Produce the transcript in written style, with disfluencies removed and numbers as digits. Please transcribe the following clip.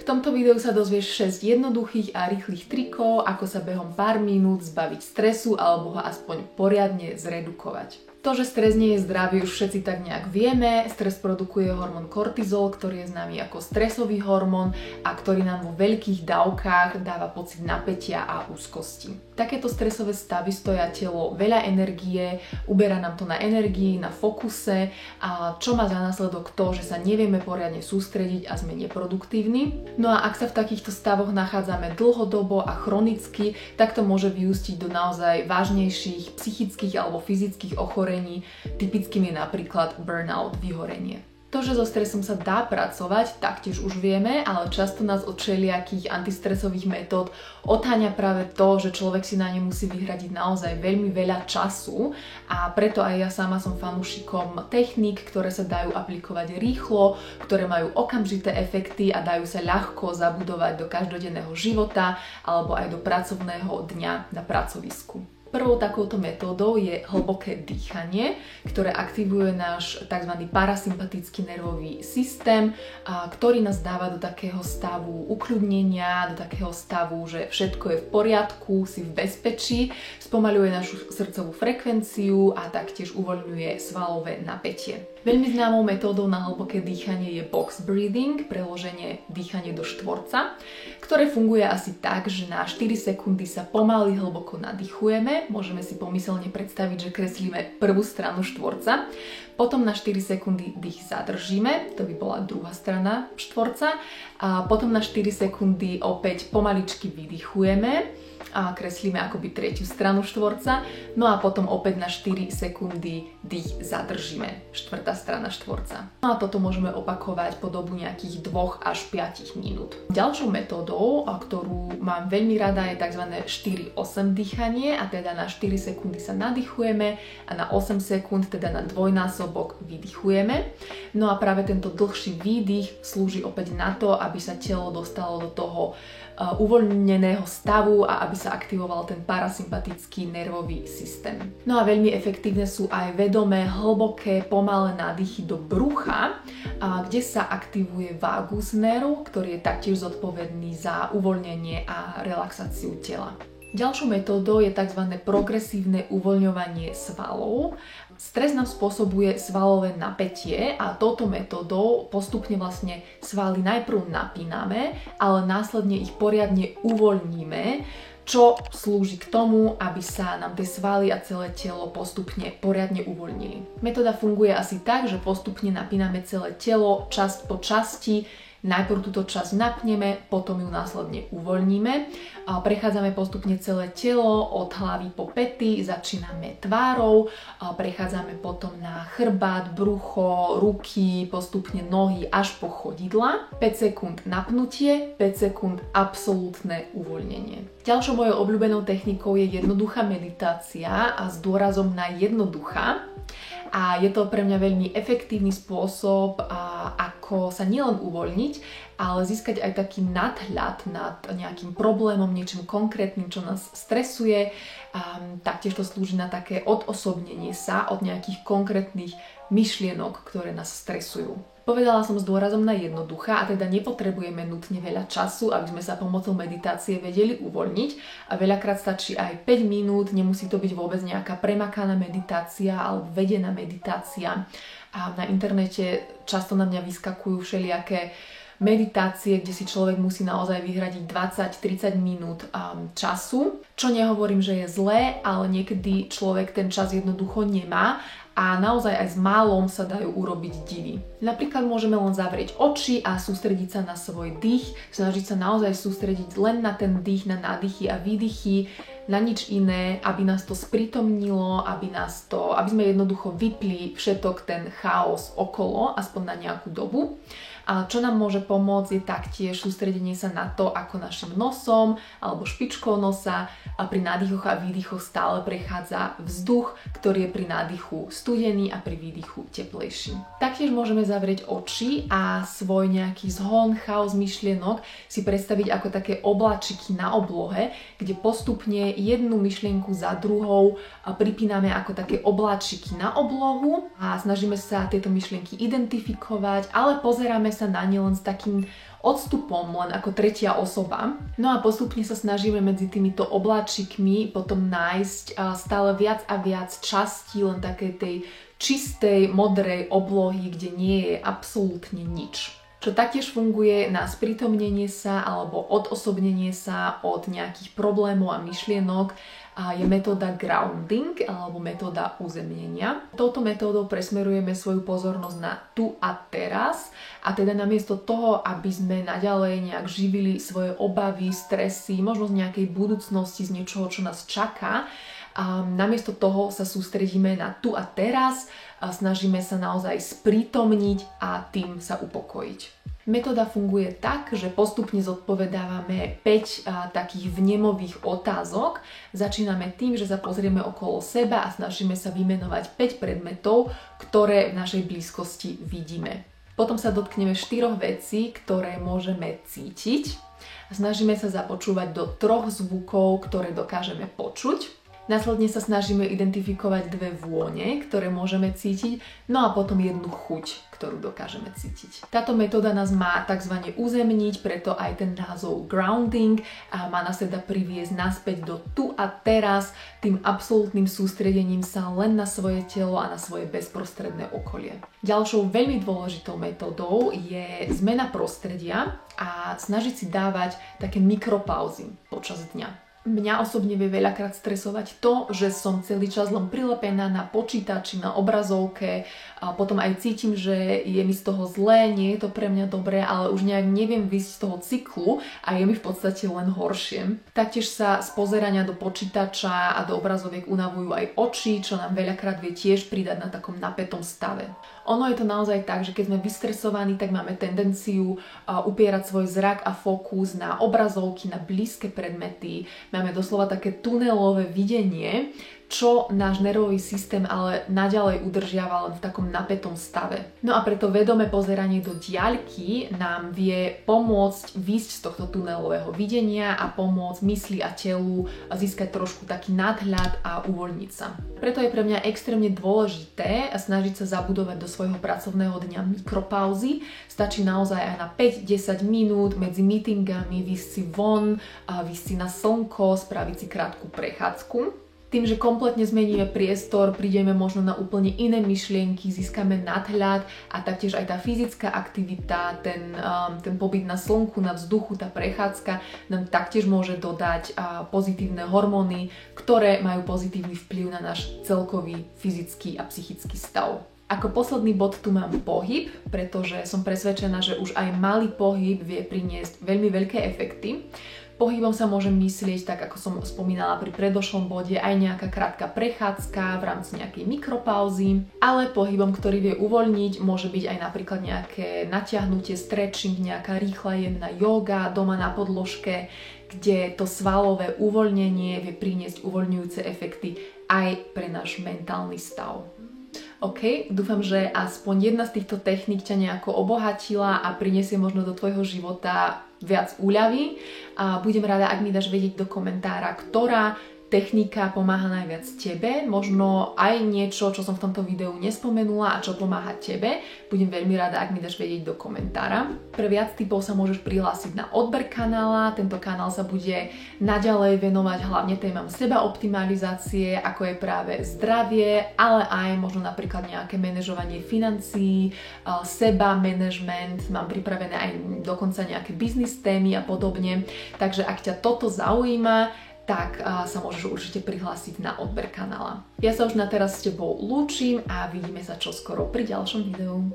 tomto videu sa dozvieš 6 jednoduchých a rýchlych trikov, ako sa behom pár minút zbaviť stresu alebo ho aspoň poriadne zredukovať. To, že stres nie je zdravý, už všetci tak nejak vieme. Stres produkuje hormón kortizol, ktorý je známy ako stresový hormón a ktorý nám vo veľkých dávkach dáva pocit napätia a úzkosti. Takéto stresové stavy stoja telo veľa energie, uberá nám to na energii, na fokuse, a čo má za následok to, že sa nevieme poriadne sústrediť a sme neproduktívni. No a ak sa v takýchto stavoch nachádzame dlhodobo a chronicky, tak to môže vyústiť do naozaj vážnejších psychických alebo fyzických ochorení. Typickým je napríklad burnout, vyhorenie. To, že so stresom sa dá pracovať, taktiež už vieme, ale často nás od všelijakých antistresových metód odháňa práve to, že človek si na ne musí vyhradiť naozaj veľmi veľa času, a preto aj ja sama som fanúšikom techník, ktoré sa dajú aplikovať rýchlo, ktoré majú okamžité efekty a dajú sa ľahko zabudovať do každodenného života alebo aj do pracovného dňa na pracovisku. Prvou takouto metódou je hlboké dýchanie, ktoré aktivuje náš tzv. Parasympatický nervový systém, ktorý nás dáva do takého stavu ukľudnenia, do takého stavu, že všetko je v poriadku, si v bezpečí, spomaľuje našu srdcovú frekvenciu a taktiež uvoľňuje svalové napätie. Veľmi známou metódou na hlboké dýchanie je box breathing, preloženie dýchanie do štvorca, ktoré funguje asi tak, že na 4 sekundy sa pomaly hlboko nadýchujeme. Môžeme si pomyselne predstaviť, že kreslíme prvú stranu štvorca, potom na 4 sekundy dých zadržíme, to by bola druhá strana štvorca, a potom na 4 sekundy opäť pomaličky vydychujeme a kreslíme akoby tretiu stranu štvorca, no a potom opäť na 4 sekundy dých zadržíme, štvrtá strana štvorca. No a toto môžeme opakovať po dobu nejakých 2 až 5 minút. Ďalšou metódou, ktorú mám veľmi rada, je tzv. 4-8 dýchanie, a teda na 4 sekundy sa nadýchujeme a na 8 sekúnd, teda na dvojnásobok, vydychujeme. No a práve tento dlhší výdych slúži opäť na to, aby sa telo dostalo do toho uvoľneného stavu a aby sa aktivoval ten parasympatický nervový systém. No a veľmi efektívne sú aj vedomé, hlboké, pomalé nádychy do brucha, kde sa aktivuje vagus nerv, ktorý je taktiež zodpovedný za uvoľnenie a relaxáciu tela. Ďalšou metódou je tzv. Progresívne uvoľňovanie svalov. Stres nám spôsobuje svalové napätie a touto metódou postupne vlastne svaly najprv napíname, ale následne ich poriadne uvoľníme, čo slúži k tomu, aby sa nám tie svaly a celé telo postupne poriadne uvoľnili. Metóda funguje asi tak, že postupne napíname celé telo časť po časti. Najprv túto časť napneme, potom ju následne uvoľníme. Prechádzame postupne celé telo, od hlavy po päty, začíname tvárou, prechádzame potom na chrbát, brucho, ruky, postupne nohy až po chodidla. 5 sekúnd napnutie, 5 sekúnd absolútne uvoľnenie. Ďalšou mojou obľúbenou technikou je jednoduchá meditácia a s dôrazom na jednoduchá. A je to pre mňa veľmi efektívny spôsob, ako sa nielen uvoľniť, ale získať aj taký nadhľad nad nejakým problémom, niečím konkrétnym, čo nás stresuje. Taktiež to slúži na také odosobnenie sa od nejakých konkrétnych myšlienok, ktoré nás stresujú. Povedala som s dôrazom na jednoduchá, a teda nepotrebujeme nutne veľa času, aby sme sa pomocou meditácie vedeli uvoľniť, a veľakrát stačí aj 5 minút, nemusí to byť vôbec nejaká premakaná meditácia alebo vedená meditácia. A na internete často na mňa vyskakujú všelijaké meditácie, kde si človek musí naozaj vyhradiť 20-30 minút času, čo nehovorím, že je zlé, ale niekedy človek ten čas jednoducho nemá. A naozaj aj s málom sa dajú urobiť divy. Napríklad môžeme len zavrieť oči a sústrediť sa na svoj dých, snažiť sa naozaj sústrediť len na ten dých, na nádychy a výdychy, na nič iné, aby nás to sprítomnilo, aby sme jednoducho vypli všetok ten chaos okolo, aspoň na nejakú dobu. A čo nám môže pomôcť, je taktiež sústredenie sa na to, ako našim nosom alebo špičkou nosa a pri nádychoch a výdychoch stále prechádza vzduch, ktorý je pri nádychu studený a pri výdychu teplejší. Taktiež môžeme zavrieť oči a svoj nejaký zhon, chaos myšlienok si predstaviť ako také obláčiky na oblohe, kde postupne jednu myšlienku za druhou pripíname ako také obláčiky na oblohu a snažíme sa tieto myšlienky identifikovať, ale pozeráme sa na ne len s takým odstupom, len ako tretia osoba. No a postupne sa snažíme medzi týmito obláčikmi potom nájsť stále viac a viac častí len takej tej čistej, modrej oblohy, kde nie je absolútne nič. Čo taktiež funguje na sprítomnenie sa alebo odosobnenie sa od nejakých problémov a myšlienok je metóda grounding alebo metóda uzemnenia. Touto metódou presmerujeme svoju pozornosť na tu a teraz a teda namiesto toho, aby sme naďalej nejak živili svoje obavy, stresy, možno z nejakej budúcnosti, z niečoho, čo nás čaká, namiesto toho sa sústredíme na tu a teraz, snažíme sa naozaj sprítomniť a tým sa upokojiť. Metóda funguje tak, že postupne zodpovedávame 5 takých vnemových otázok. Začíname tým, že sa pozrieme okolo seba a snažíme sa vymenovať 5 predmetov, ktoré v našej blízkosti vidíme. Potom sa dotkneme 4 vecí, ktoré môžeme cítiť. Snažíme sa započúvať do 3 zvukov, ktoré dokážeme počuť. Následne sa snažíme identifikovať 2 vône, ktoré môžeme cítiť, no a potom 1 chuť, ktorú dokážeme cítiť. Táto metóda nás má tzv. Uzemniť, preto aj ten názov grounding a má nás teda priviesť naspäť do tu a teraz tým absolútnym sústredením sa len na svoje telo a na svoje bezprostredné okolie. Ďalšou veľmi dôležitou metódou je zmena prostredia a snažiť si dávať také mikropauzy počas dňa. Mňa osobne vie veľakrát stresovať to, že som celý čas len prilepená na počítači, na obrazovke a potom aj cítim, že je mi z toho zlé, nie je to pre mňa dobré, ale už nejak neviem vyjsť z toho cyklu a je mi v podstate len horšie. Taktiež sa z pozerania do počítača a do obrazoviek unavujú aj oči, čo nám veľakrát vie tiež pridať na takom napätom stave. Ono je to naozaj tak, že keď sme vystresovaní, tak máme tendenciu upierať svoj zrak a fokus na obrazovky, na blízke predmety. Máme doslova také tunelové videnie, čo náš nervový systém ale naďalej udržiava len v takom napätom stave. No a preto vedomé pozeranie do diaľky nám vie pomôcť výjsť z tohto tunelového videnia a pomôcť mysli a telu získať trošku taký nadhľad a uvoľniť sa. Preto je pre mňa extrémne dôležité snažiť sa zabudovať do svojho pracovného dňa mikropauzy. Stačí naozaj aj na 5-10 minút medzi meetingami výjsť si von, výjsť si na slnko, spraviť si krátku prechádzku. Tým, že kompletne zmeníme priestor, prídeme možno na úplne iné myšlienky, získame nadhľad a taktiež aj tá fyzická aktivita, ten pobyt na slnku, na vzduchu, tá prechádzka nám taktiež môže dodať pozitívne hormóny, ktoré majú pozitívny vplyv na náš celkový fyzický a psychický stav. Ako posledný bod tu mám pohyb, pretože som presvedčená, že už aj malý pohyb vie priniesť veľmi veľké efekty. Pohybom sa môžem myslieť, tak ako som spomínala pri predošlom bode, aj nejaká krátka prechádzka v rámci nejakej mikropauzy, ale pohybom, ktorý vie uvoľniť, môže byť aj napríklad nejaké natiahnutie, stretching, nejaká rýchla jemná yoga doma na podložke, kde to svalové uvoľnenie vie priniesť uvoľňujúce efekty aj pre náš mentálny stav. OK, dúfam, že aspoň jedna z týchto techník ťa nejako obohatila a prinesie možno do tvojho života viac úľavy a budem rada, ak mi dáš vedieť do komentára, ktorá technika pomáha najviac tebe, možno aj niečo, čo som v tomto videu nespomenula a čo pomáha tebe. Budem veľmi rada, ak mi dáš vedieť do komentára. Pre viac tipov sa môžeš prihlásiť na odber kanála. Tento kanál sa bude naďalej venovať hlavne témam sebaoptimalizácie, ako je práve zdravie, ale aj možno napríklad nejaké manažovanie financií, seba management, mám pripravené aj dokonca nejaké biznis témy a podobne. Takže ak ťa toto zaujíma, tak sa môžeš určite prihlásiť na odber kanála. Ja sa už na teraz s tebou lúčim a vidíme sa čoskoro pri ďalšom videu.